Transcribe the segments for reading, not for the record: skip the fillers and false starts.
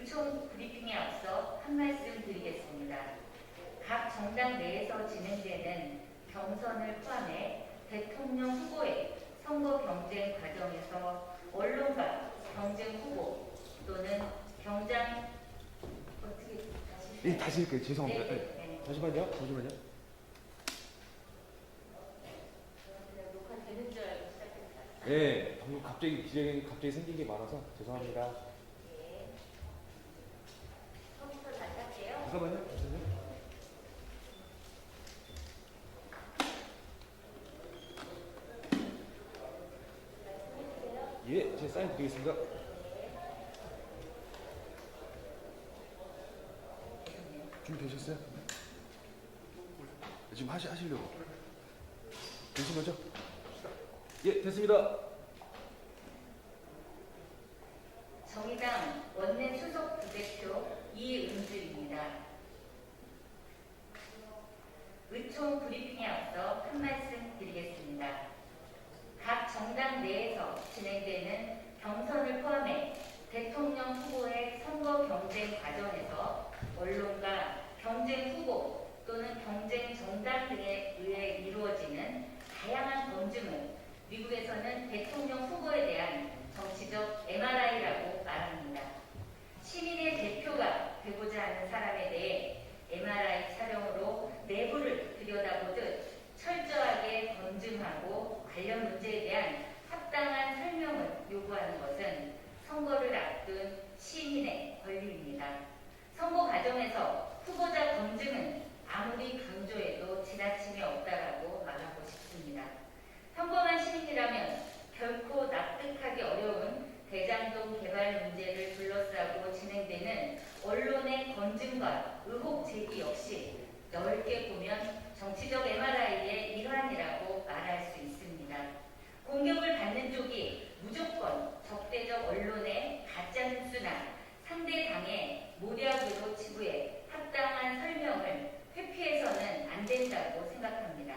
의총 브리핑에 앞서 한 말씀 드리겠습니다. 각 정당 내에서 진행되는 경선을 포함해 대통령 후보의 선거 경쟁 과정에서 언론과 경쟁 후보 또는 경장 어떻게 다시 예, 다시 할게요. 죄송합니다. 네. 잠시만요. 녹화되는 줄 알고 시작했다. 예, 방금 갑자기 생긴 게 많아서 죄송합니다. 네. 처음부터 다시 할게요. 잠깐만요. 예, 제 사인 드리겠습니다. 준비되셨어요? 지금 하시려고. 되신 거죠? 예, 됐습니다. 정의당 원내 수석 부대표 이은주입니다. 의총 브리핑에 앞서 한 말씀 드리겠습니다. 각 정당 내에서 진행되는 경선을 포함해 대통령 후보의 선거 경쟁 과정에서 언론과 경쟁 후보 또는 경쟁 정당 등에 의해 이루어지는 다양한 검증을 미국에서는 대통령 후보에 대한 정치적 MRI라고 말합니다. 시민의 대표가 되고자 하는 사람에 대해 MRI 촬영으로 내부를 들여다보듯 철저하게 검증하고 관련 문제에 대한 합당한 설명을 요구하는 것은 선거를 앞둔 시민의 권리입니다. 선거 과정에서 후보자 검증은 아무리 강조해도 지나침이 없다라고 말하고 싶습니다. 평범한 시민이라면 결코 납득하기 어려운 대장동 개발 문제를 둘러싸고 진행되는 언론의 검증과 의혹 제기 역시 넓게 보면 정치적 MRI의 일환이라고 말할 수 있습니다. 공격을 받는 쪽이 무조건 적대적 언론의 가짜뉴스나 상대 당의 모략으로 치부해 합당한 설명을 회피해서는 안 된다고 생각합니다.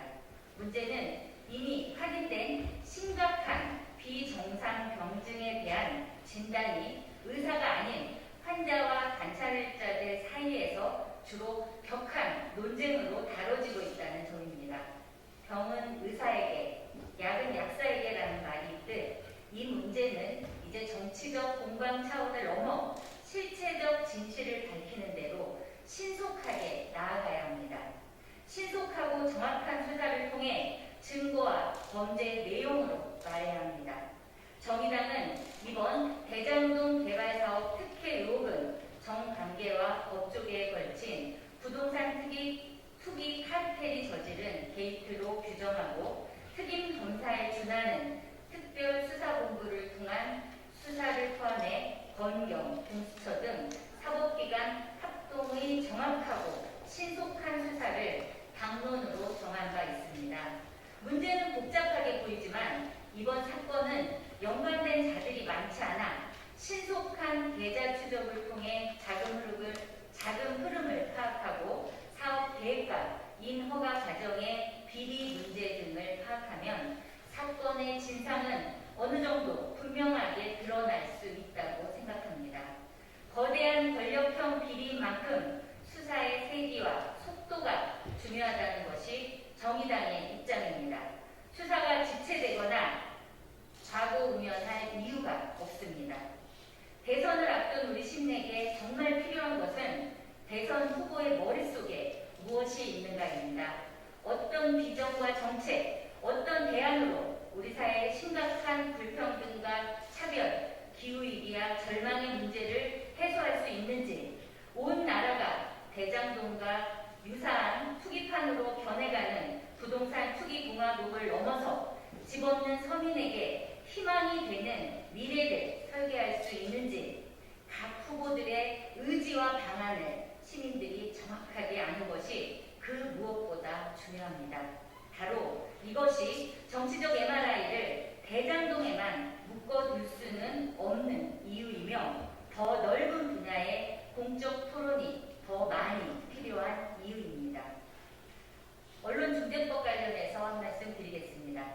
문제는 이미 확인된 심각한 비정상 병증에 대한 진단이 의사가 아닌 환자와 관찰자들 사이에서 주로 격한 논쟁으로 다뤄지고 있다는 점입니다. 병은 의사에게, 약은 약사에게라는 말이 있듯 이 문제는 이제 정치적 공방 차원을 넘어 실체적 진실을 밝히는 대로 신속하게 나아가야 합니다. 신속하고 정확한 수사를 통해 증거와 범죄 내용으로 말해야 합니다. 정의당은 이번 대장동 개발사업 특혜 의혹은 정관계와 법조계에 걸친 부동산 투기 카르텔이 저지른 게이트로 규정하고 특임 검사에 준하는 특별수사본부를 통한 수사를 포함해 검경, 공수처 등 사법기관 합동의 정확하고 신속한 수사를 당론으로 정한 바 있습니다. 문제는 복잡하게 보이지만 이번 사건은 연관된 자들이 많지 않아 신속한 계좌 추적을 통해 자금 흐름을 파악하고 사업 계획과 인허가 과정의 비리 문제 등을 파악하면 사건의 진상은 어느 정도 분명하게 드러날 수 있다고 생각합니다. 거대한 권력형 비리인 만큼 수사의 세기와 속도가 중요하다는 것이 정의당의 입장입니다. 수사가 지체되거나 좌고우면할 이유가 없습니다. 대선을 앞둔 우리 시민에게 정말 필요한 것은 대선 후보의 머릿속에 무엇이 있는가입니다. 어떤 비전과 정책, 어떤 대안으로 우리 사회의 심각한 불평등과 차별, 기후위기와 절망의 문제를 해소할 수 있는지, 온 나라가 대장동과 유사한 투기판으로 변해가는 부동산 투기공화국을 넘어서 집 없는 서민에게 희망이 되는 미래를 설계할 수 있는지 각 후보들의 의지와 방안을 시민들이 정확하게 아는 것이 그 무엇보다 중요합니다. 바로 이것이 정치적 MRI를 대장동에만 묶어둘 수는 없는 이유이며 더 넓은 분야의 공적 토론이 더 많이 필요한 이유입니다. 언론중재법 관련해서 한 말씀 드리겠습니다.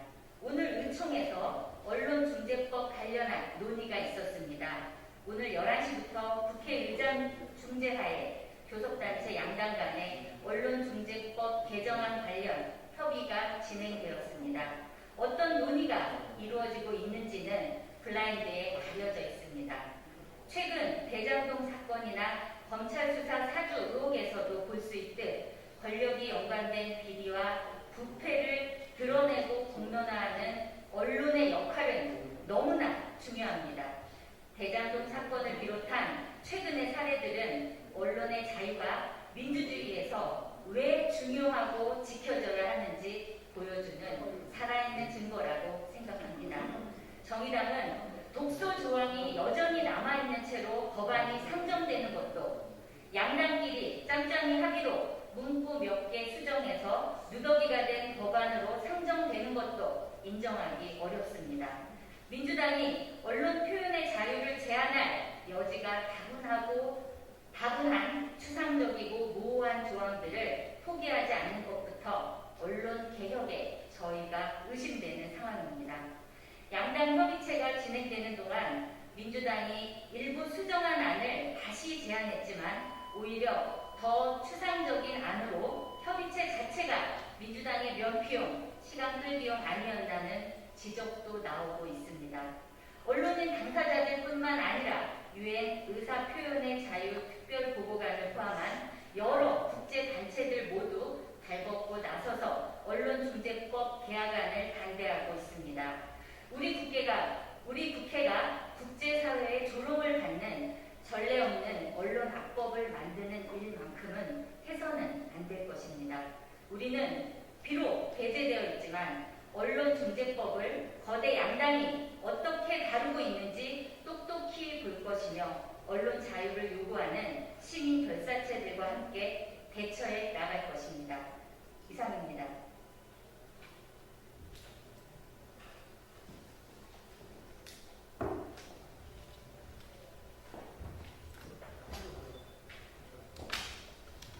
오늘 의총에서 언론중재법 관련한 논의가 있었습니다. 오늘 11시부터 국회의장 중재하에 교섭단체 양당 간의 언론중재법 개정안 관련 협의가 진행되었습니다. 어떤 논의가 이루어지고 있는지는 블라인드에 가려져 있습니다. 최근 대장동 사건이나 검찰 수사 사주 의혹에서도 볼 수 있듯 권력이 연관된 비리와 부패를 드러내고 공론화하는 언론의 역할은 너무나 중요합니다. 대장동 사건을 비롯한 최근의 사례들은 언론의 자유가 민주주의에서 왜 중요하고 지켜져야 하는지 보여주는 살아있는 증거라고 생각합니다. 정의당은 독소 조항이 여전히 남아있는 채로 법안이 상정되는 것도, 양당끼리 짬짬이 합의로 문구 몇 개 수정해서 누더기가 된 법안으로 상정되는 것도 인정하기 어렵습니다. 민주당이 언론 표현의 자유를 제한할 여지가 다분한 추상적이고 모호한 조항들을 포기하지 않는 것부터 언론 개혁에 저희가 의심되는 상황입니다. 양당 협의체가 진행되는 동안 민주당이 일부 수정안 안을 다시 제안했지만 오히려 더 추상적인 안으로 협의체 자체가 민주당의 면피용, 시간 끌기용 아니었다는 지적도 나오고 있습니다. 언론은 당사자들뿐만 아니라 유엔 의사표현의 자유 특별보고관을 포함한 여러 국제단체들 모두 발벗고 나서서 언론중재법 개혁안을 반대하고 있습니다. 우리 국회가 국제사회의 조롱을 받는 전례 없는 언론 악법을 만드는 일만큼은 해서는 안 될 것입니다. 우리는 비록 배제되어 있지만 언론중재법을 거대 양당이 어떻게 다루고 있는지 똑똑히 볼 것이며 언론 자유를 요구하는 시민 결사체들과 함께 대처해 나갈 것입니다. 이상입니다.